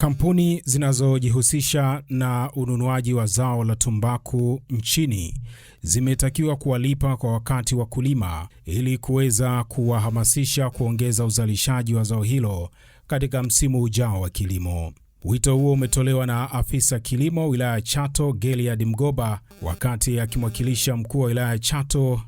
Kampuni zinazojihusisha na ununuaji wa zao la tumbaku nchini zimetakiwa kuwalipa kwa wakati wakulima ili kuweza kuwahamasisha kuongeza uzalishaji wa zao hilo katika msimu ujao wa kilimo. Wito huo umetolewa na afisa kilimo wilaya ya Chato Geliad Mgoba wakati akimwakilisha mkuu wa wilaya ya Chato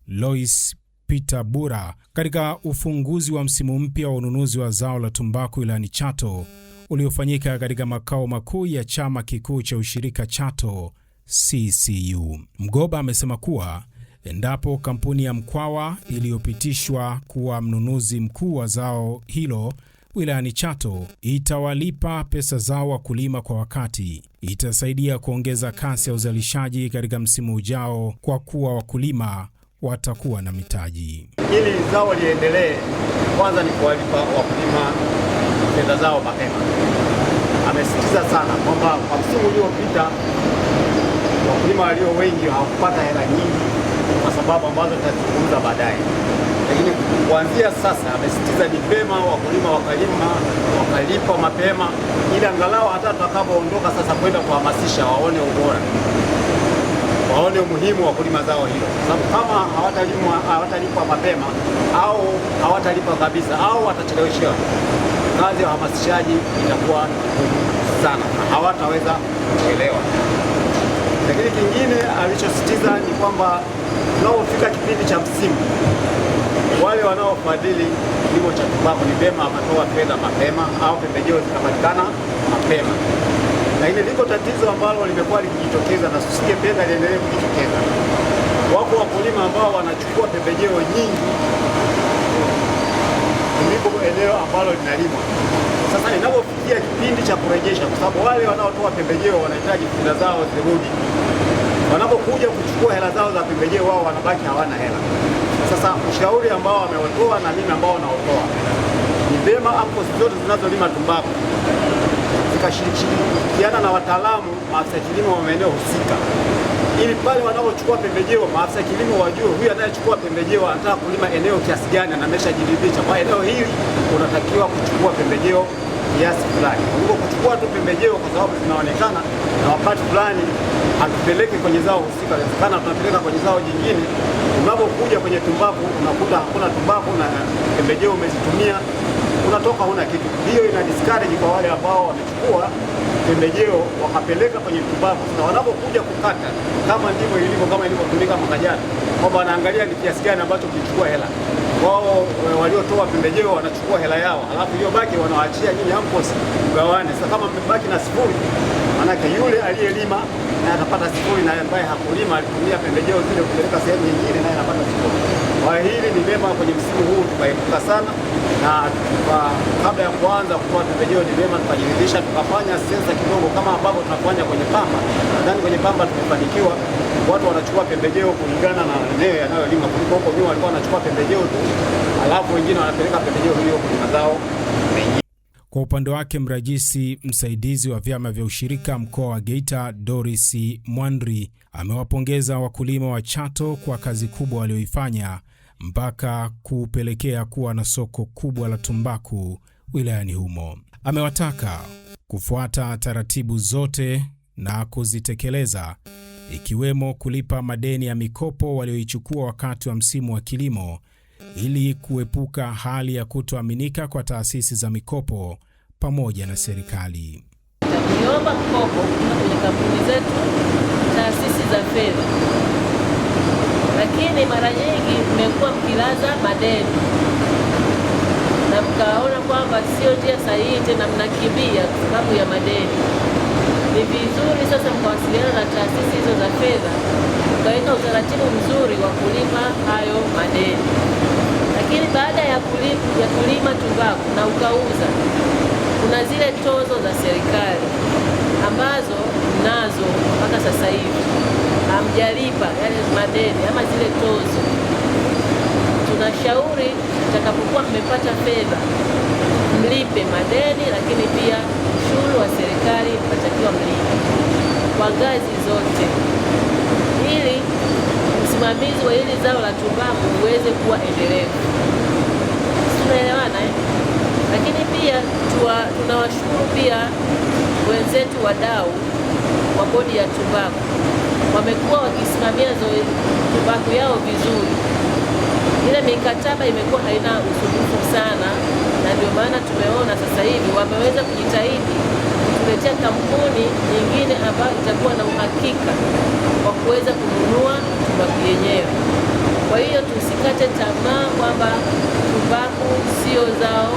Lois Peter Bura katika ufunguzi wa msimu mpya wa ununuzi wa zao la tumbaku wilayani Chato uliofanyika katika makao makuu ya chama kikuu cha ushirika Chato CCU. Mgoba amesema kuwa endapo kampuni ya Mkwawa iliyopitishwa kuwa mnunuzi mkuu wa zao hilo wilayani Chato itawalipa pesa zao wakulima kwa wakati, itasaidia kuongeza kasi ya uzalishaji katika msimu ujao kwa kuwa wakulima watakuwa na mitaji. Ili zao liendelee, kwanza ni kuwalipa wakulima fedha zao mapema. Amesisitiza sana kwamba kwa msimu uliopita wakulima walio wengi hawakupata hela nyingi kwa sababu ambazo tutazungumza baadaye. Lakini kuanzia sasa amesisitiza ni pema wakulima wakalipa mapema ili angalau hata tutakapoondoka sasa kwenda kuhamasisha waone ubora, waone umuhimu wa kulima zao hilo. Sababu kama hawatalipwa mapema au hawatalipa kabisa au watacheleweshewa, kazi ya uhamasishaji itakuwa ngumu sana na hawataweza kuelewa. Lakini kingine alichosisitiza ni kwamba tunapofika kipindi cha msimu, wale wanaofadhili kilimo cha tumbaku ni vyema wakatoa fedha mapema au pembejeo zikapatikana mapema. Lakini liko tatizo ambalo limekuwa likijitokeza na tusingependa liendelee kujitokeza. Wako wakulima ambao wanachukua pembejeo nyingi kuliko eneo ambalo linalimwa. Sasa inapofikia kipindi cha kurejesha, kwa sababu wale wanaotoa pembejeo wanahitaji fedha zao zirudi, wanapokuja kuchukua hela zao za pembejeo wao wanabaki hawana hela. Sasa ushauri ambao wameutoa na mimi ambao naotoa ni vyema hapo zote zinazolima tumbaku zikashirikiana na wataalamu maafisa kilimo wa maeneo husika, ili pale wanapochukua pembejeo maafisa kilimo wajue huyu anayechukua pembejeo anataka kulima eneo kiasi gani na ameshajiridhisha kwa eneo hili unatakiwa kuchukua pembejeo kiasi fulani. Kuliko kuchukua tu pembejeo kwa sababu zinaonekana na wakati fulani hatupeleke kwenye zao husika, inawezekana tunapeleka kwenye zao jingine. Unapokuja kwenye tumbaku unakuta hakuna tumbaku na pembejeo umezitumia, unatoka huna kitu. Hiyo ina discourage kwa wale ambao wamechukua pembejeo wakapeleka kwenye tumbaku, na wanapokuja kukata kama ndivyo ilivyo, kama ilivyotumika mwaka jana, kwamba wanaangalia ni kiasi gani ambacho kilichukua hela. Wao waliotoa pembejeo wanachukua hela yao, alafu hiyo baki wanawaachia nyinyi AMCOS mgawane. Sasa kama mmebaki na sifuri, manake yule aliyelima na atapata sifuri na ambaye hakulima alitumia pembejeo zile kupeleka sehemu nyingine naye anapata sifuri. Kwa hili ni vyema kwenye msimu huu tukaepuka sana, na kabla ya kuanza kutoa pembejeo ni vyema tukajiridhisha, tukafanya sensa kidogo kama ambavyo tunafanya kwenye pamba. Nadhani kwenye pamba tumefanikiwa, watu wanachukua pembejeo kulingana na eneo yanayolima, kuliko huko nyuma walikuwa wanachukua pembejeo tu alafu wengine wanapeleka pembejeo hiyo kwenye mazao mengi. Kwa upande wake, mrajisi msaidizi wa vyama vya ushirika mkoa wa Geita Doris Mwandri amewapongeza wakulima wa Chato kwa kazi kubwa walioifanya mpaka kupelekea kuwa na soko kubwa la tumbaku wilayani humo. Amewataka kufuata taratibu zote na kuzitekeleza, ikiwemo kulipa madeni ya mikopo walioichukua wakati wa msimu wa kilimo ili kuepuka hali ya kutoaminika kwa taasisi za mikopo pamoja na serikali. Tuliomba mkopo kwenye kampuni zetu, taasisi za fedha, lakini mara nyingi mmekuwa mkilaza madeni na mkaona kwamba sio njia sahihi tena, mnakimbia kwa sababu ya madeni. Ni vizuri sasa mkawasiliana na taasisi hizo za fedha, mkaweka utaratibu mzuri wa kulipa hayo madeni. Lakini baada ya kulima tumbaku na ukauza, kuna zile tozo za serikali ambazo nazo mpaka sasa hivi hamjalipa yale madeni ama zile tozo. Tunashauri mtakapokuwa mmepata fedha mlipe madeni, lakini pia ushuru wa serikali mnatakiwa mlipe kwa ngazi zote, ili usimamizi wa hili zao la tumbaku uweze kuwa endelevu. Tunaelewana eh? Lakini pia pia tunawashukuru pia wenzetu wadau wa bodi ya tumbaku, wamekuwa wakisimamia tumbaku yao vizuri. Ile mikataba imekuwa haina usumbufu sana, na ndio maana tumeona sasa hivi wameweza kujitahidi kutuletea kampuni nyingine ambayo itakuwa na uhakika wa kuweza kununua tumbaku yenyewe. Kwa hiyo tusikate tamaa kwamba tumbaku sio zao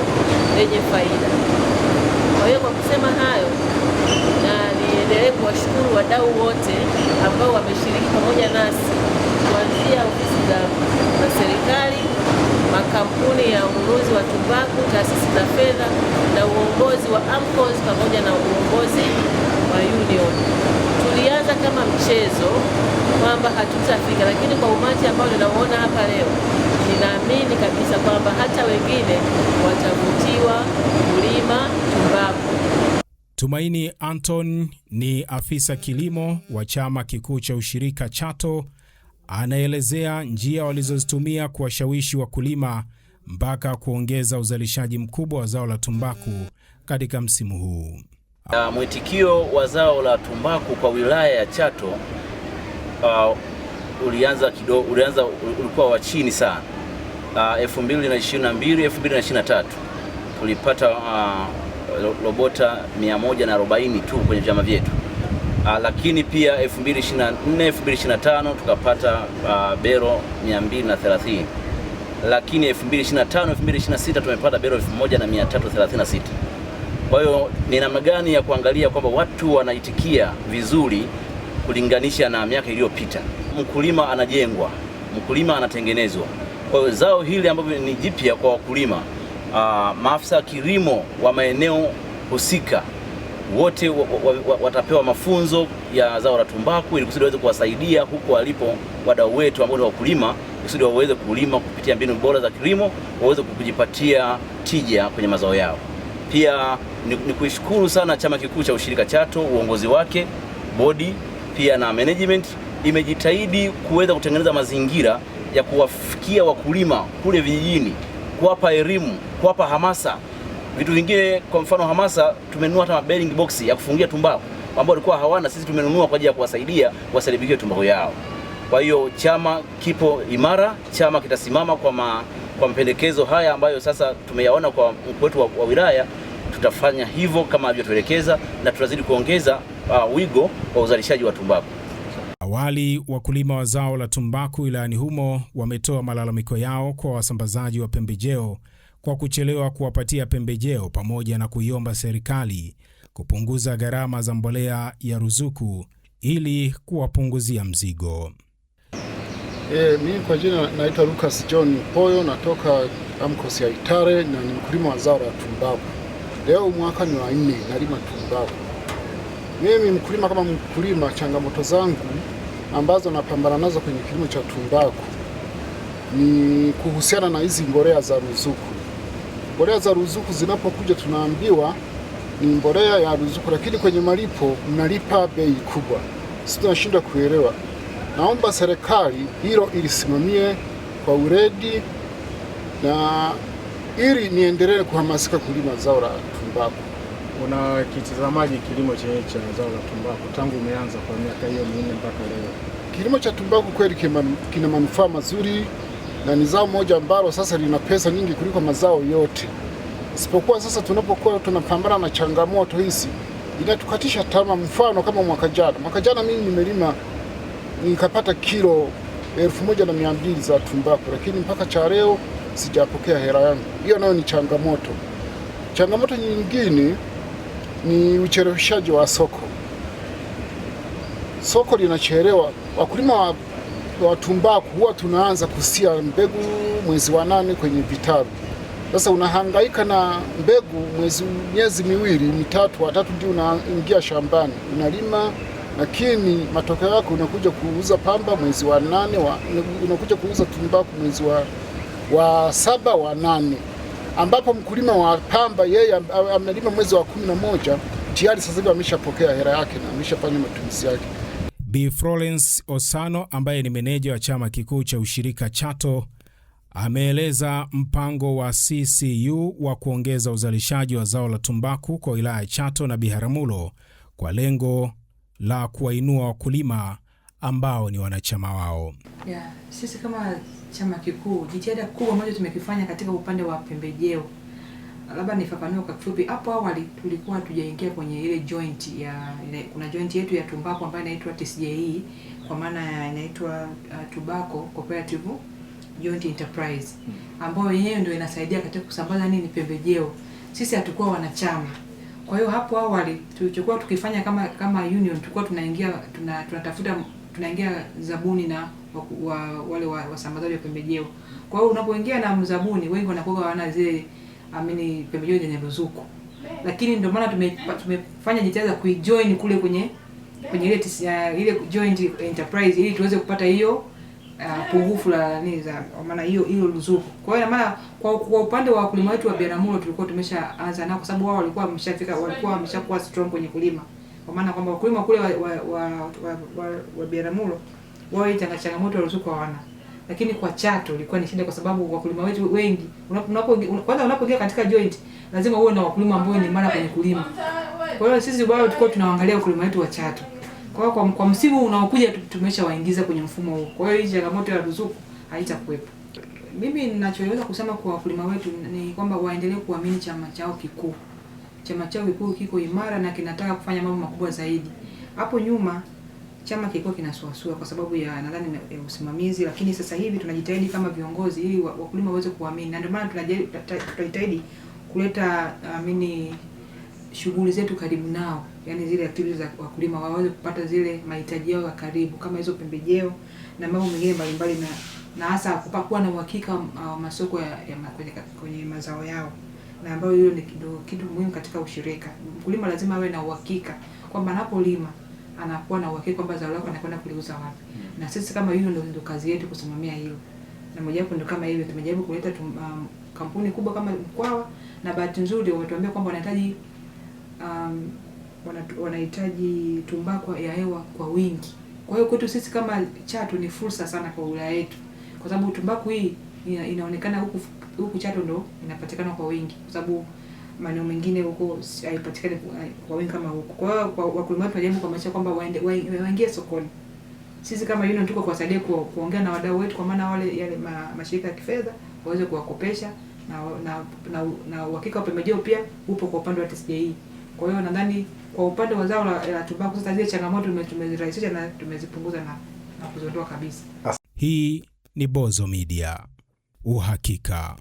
lenye faida. Kwa hiyo kwa kusema hayo, na niendelee kuwashukuru wadau wote ambao wameshiriki pamoja nasi, kuanzia ofisi za serikali, makampuni ya ununuzi wa tumbaku, taasisi za fedha na uongozi wa AMCOS pamoja na uongozi wa Union. Tulianza kama mchezo kwamba hatutafika, lakini kwa umati ambao ninaona hapa leo, ninaamini kabisa kwamba hata wengine watavutiwa kulima tumbaku. Tumaini Anton ni afisa kilimo wa chama kikuu cha ushirika Chato, anaelezea njia walizozitumia kuwashawishi wakulima mpaka kuongeza uzalishaji mkubwa wa zao la tumbaku katika msimu huu. Mwitikio wa zao la tumbaku kwa wilaya ya Chato ulikuwa wa chini sana. 2022 2023 tulipata robota 140 tu kwenye vyama vyetu. Lakini pia 2024 2025 tukapata bero 230. Lakini 2025 2026 tumepata bero 1336. Kwa hiyo ni namna gani ya kuangalia kwamba watu wanaitikia vizuri kulinganisha na miaka iliyopita. Mkulima anajengwa, mkulima anatengenezwa. Kwa hiyo zao hili ambavyo ni jipya kwa wakulima, maafisa kilimo wa maeneo husika wote watapewa mafunzo ya zao la tumbaku ili kusudi waweze kuwasaidia huko walipo wadau wetu ambao ni wakulima, kusudi waweze kulima kupitia mbinu bora za kilimo, waweze kujipatia tija kwenye mazao yao. Pia ni kuishukuru sana chama kikuu cha ushirika Chato, uongozi wake, bodi pia na management imejitahidi kuweza kutengeneza mazingira ya kuwafikia wakulima kule vijijini, kuwapa elimu, kuwapa hamasa. Vitu vingine, kwa mfano hamasa, tumenunua hata bearing box ya kufungia tumbaku ambao walikuwa hawana, sisi tumenunua kwa ajili ya kuwasaidia wasalibikie tumbaku yao. Kwa hiyo chama kipo imara, chama kitasimama kwa mapendekezo haya ambayo sasa tumeyaona kwa mkuu wetu wa wilaya. Tutafanya hivyo kama alivyotuelekeza na tutazidi kuongeza wigo wa uzalishaji wa tumbaku. Awali wakulima wa zao la tumbaku wilayani humo wametoa malalamiko yao kwa wasambazaji wa pembejeo kwa kuchelewa kuwapatia pembejeo, pamoja na kuiomba serikali kupunguza gharama za mbolea ya ruzuku ili kuwapunguzia mzigo. Mimi kwa jina naitwa Lucas John Poyo, natoka AMCOS ya Itare na ni mkulima wa zao la tumbaku. Leo mwaka ni wa 4 nalima tumbaku. Mimi mkulima kama mkulima, changamoto zangu ambazo napambana nazo kwenye kilimo cha tumbaku ni kuhusiana na hizi mbolea za ruzuku. Mbolea za ruzuku zinapokuja tunaambiwa ni mbolea ya ruzuku, lakini kwenye malipo mnalipa bei kubwa. Sisi tunashindwa kuelewa. Naomba serikali hilo ilisimamie kwa uredi na ili niendelee kuhamasika kulima zao la tumbaku. Una kitazamaji kilimo chenye cha zao la tumbaku tangu umeanza kwa miaka hiyo 4 mpaka leo? Kilimo cha tumbaku kweli kina manufaa mazuri na ni zao moja ambalo sasa lina pesa nyingi kuliko mazao yote. Isipokuwa sasa tunapokuwa tunapambana na changamoto hizi inatukatisha tamaa. Mfano kama mwaka jana mimi nimelima nikapata kilo 1200 za tumbaku, lakini mpaka cha leo sijapokea hela yangu. Hiyo nayo ni changamoto. Changamoto nyingine ni ucheleweshaji wa soko. Soko linachelewa. Wakulima wa tumbaku huwa tunaanza kusia mbegu mwezi wa 8 kwenye vitalu. Sasa unahangaika na mbegu miezi 2 3 4 ndio unaingia shambani unalima, lakini matokeo yako unakuja kuuza pamba mwezi wa 8, unakuja kuuza tumbaku mwezi wa 7 wa 8, ambapo mkulima wa pamba yeye amelima mwezi wa 11 tayari sasa hivi ameshapokea hela yake na ameshafanya matumizi yake. Bi Florence Osano ambaye ni meneja wa chama kikuu cha ushirika Chato Ameeleza mpango wa CCU wa kuongeza uzalishaji wa zao la tumbaku kwa wilaya ya Chato na Biharamulo kwa lengo la kuwainua wakulima ambao ni wanachama wao. Sisi kama chama kikuu, jitihada kubwa ambayo tumekifanya katika upande wa pembejeo, labda nifafanue kwa kifupi. Hapo awali tulikuwa tujaingia kwenye ile joint kuna joint yetu ya tumbaku ambayo inaitwa TCJE, kwa maana inaitwa Tobacco Cooperative Joint Enterprise, ambayo yenyewe ndio inasaidia katika kusambaza pembejeo. Sisi hatukuwa wanachama. Kwa hiyo hapo awali tulichokuwa tukifanya kama union, tulikuwa tunaingia zabuni na wale wasambazaji wa pembejeo. Kwa hiyo unapoingia na mzabuni, wengi wanakuwa hawana zile pembejeo zenye ruzuku. Lakini ndio maana tumefanya jitihada za kuijoin kule kwenye ile joint enterprise ili tuweze kupata hiyo pungufu la maana hiyo ruzuku. Kwa hiyo maana kwa upande wa wakulima wetu wa Biharamulo tulikuwa tumeshaanza nao, kwa sababu wao walikuwa wameshakuwa strong kwenye kulima. Kwa maana kwamba wakulima kule wa Biharamulo wao changamoto ya ruzuku hawana. Lakini kwa Chato ilikuwa ni shida, kwa sababu wakulima wetu wengi unapoingia katika joint lazima uwe na wakulima ambao ni mara kwenye kulima. Kwa hiyo sisi wao tulikuwa tunaangalia wakulima wetu wa Chato. Kwa hiyo kwa msimu unaokuja tumeshawaingiza kwenye mfumo huu. Kwa hiyo hii changamoto ya ruzuku haitakuwepo. Mimi ninachoweza kusema kwa wakulima wetu ni kwamba waendelee kuamini chama chao kikuu. Chama chao kikuu kiko imara na kinataka kufanya mambo makubwa zaidi. Hapo nyuma chama kilikuwa kinasuasua kwa sababu ya nadhani usimamizi, lakini sasa hivi tunajitahidi kama viongozi ili wakulima waweze kuamini. Na ndio maana tunajitahidi kuleta shughuli zetu karibu nao, yani zile activities za wakulima waweze kupata zile mahitaji yao ya karibu, kama hizo pembejeo na mambo mengine mbalimbali, na hasa kupakuwa na uhakika wa masoko kwenye mazao yao, na ambayo hiyo ni kitu muhimu katika ushirika. Mkulima lazima awe na uhakika kwamba anapolima anakuwa na uhakika kwamba zao lake anakwenda kuliuza wapi. Na sisi kama hiyo ndio kazi yetu kusimamia hilo. Na mojawapo ndio kama hiyo tumejaribu kuleta kampuni kubwa kama Mkwawa, na bahati nzuri wametuambia kwamba wanahitaji tumbaku ya hewa kwa wingi. Kwa hiyo kwetu sisi kama Chato ni fursa sana kwa wilaya yetu, kwa sababu tumbaku hii inaonekana huku Chato ndo inapatikana kwa wingi, kwa sababu maeneo mengine huko haipatikani kwa wingi kama huko. Kwa hiyo wakulima wetu wanajaribu kuhamasisha kwamba waingie sokoni. Sisi kama union tuko kuwasaidia kuongea na wadau wetu, kwa maana yale mashirika ya kifedha waweze kuwakopesha, na uhakika wa pembejeo pia upo kwa upande wa TCJE. Kwa hiyo nadhani kwa upande wa zao la tumbaku sasa zile changamoto tumezirahisisha na tumezipunguza na kuziondoa kabisa. Hii ni Bozo Media. Uhakika.